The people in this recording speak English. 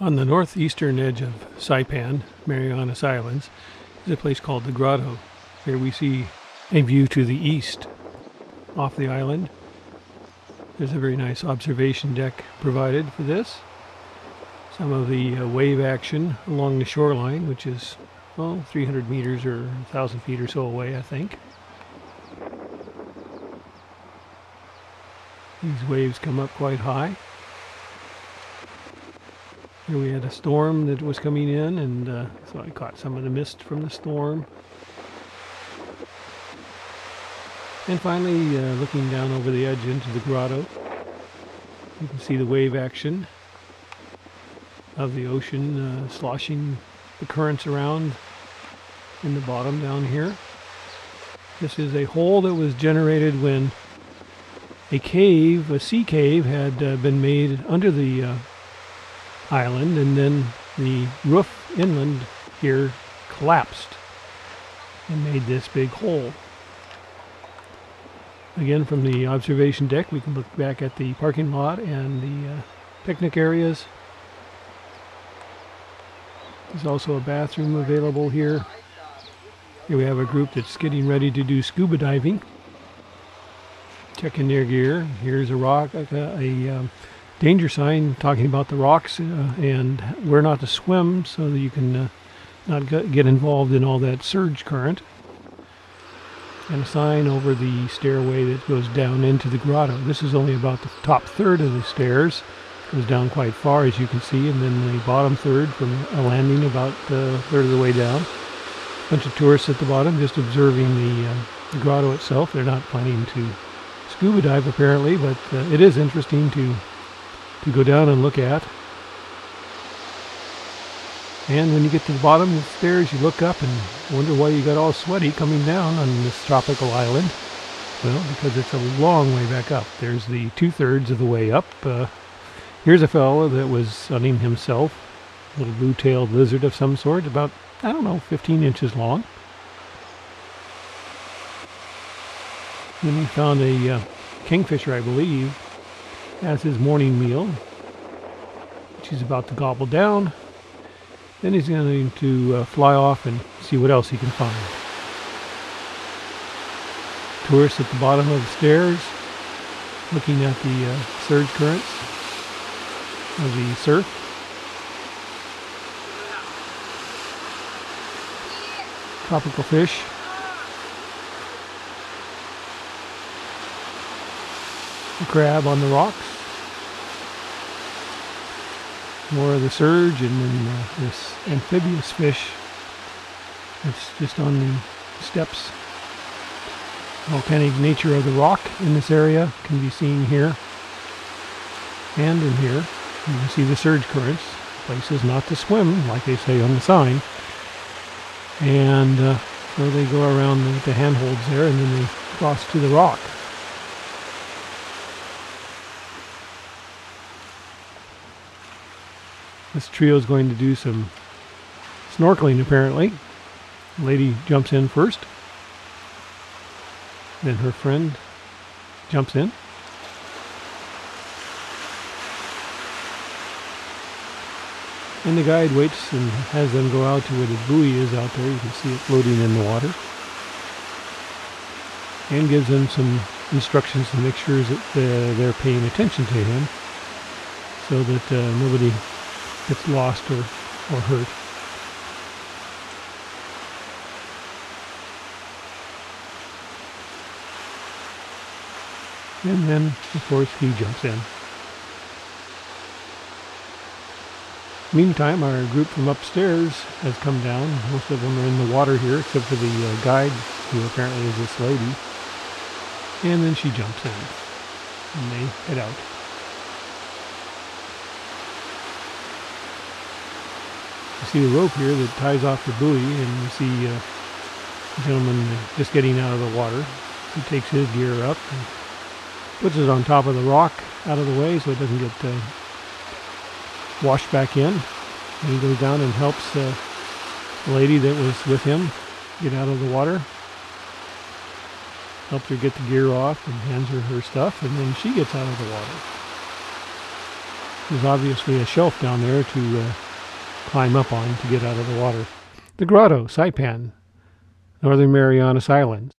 On the northeastern edge of Saipan, Marianas Islands, is a place called the Grotto. Here we see a view to the east off the island. There's a very nice observation deck provided for this. Some of the wave action along the shoreline, which is, well, 300 meters or 1,000 feet or so away, I think. These waves come up quite high. Here we had a storm that was coming in, and so I caught some of the mist from the storm. And finally, looking down over the edge into the grotto, you can see the wave action of the ocean sloshing the currents around in the bottom down here. This is a hole that was generated when a cave, a sea cave, had been made under the island, and then the roof inland here collapsed and made this big hole. Again, from the observation deck, we can look back at the parking lot and the picnic areas. There's also a bathroom available here. Here we have a group that's getting ready to do scuba diving. Checking their gear. Here's a rock, a danger sign talking about the rocks and where not to swim, so that you can not get involved in all that surge current. And a sign over the stairway that goes down into the grotto. This is only about the top third of the stairs. It goes down quite far, as you can see, and then the bottom third from a landing about a third of the way down. A bunch of tourists at the bottom just observing the grotto itself. They're not planning to scuba dive apparently, but it is interesting to go down and look at. And when you get to the bottom of the stairs, you look up and wonder why you got all sweaty coming down on this tropical island. Well, because it's a long way back up. There's the 2/3 of the way up. Here's a fellow that was sunning himself, a little blue-tailed lizard of some sort, about, I don't know, 15 inches long. Then he found a kingfisher, I believe, as his morning meal, which he's about to gobble down. Then he's going to fly off and see what else he can find. Tourists at the bottom of the stairs, looking at the surge currents of the surf. Tropical fish. The crab on the rocks. More of the surge, and then this amphibious fish that's just on the steps. Volcanic nature of the rock in this area can be seen here and in here. You can see the surge currents, places not to swim, like they say on the sign. And so they go around the handholds there, and then they cross to the rock. This trio is going to do some snorkeling, apparently. The lady jumps in first. Then her friend jumps in. And the guide waits and has them go out to where the buoy is out there. You can see it floating in the water. And gives them some instructions to make sure that they're paying attention to him, so that nobody gets lost or hurt. And then, of course, he jumps in. Meantime, our group from upstairs has come down. Most of them are in the water here, except for the guide, who apparently is this lady. And then she jumps in, and they head out. You see the rope here that ties off the buoy, and you see a gentleman just getting out of the water. He takes his gear up and puts it on top of the rock out of the way so it doesn't get washed back in. And he goes down and helps the lady that was with him get out of the water. Helps her get the gear off and hands her her stuff, and then she gets out of the water. There's obviously a shelf down there to climb up on to get out of the water. The Grotto, Saipan, Northern Marianas Islands.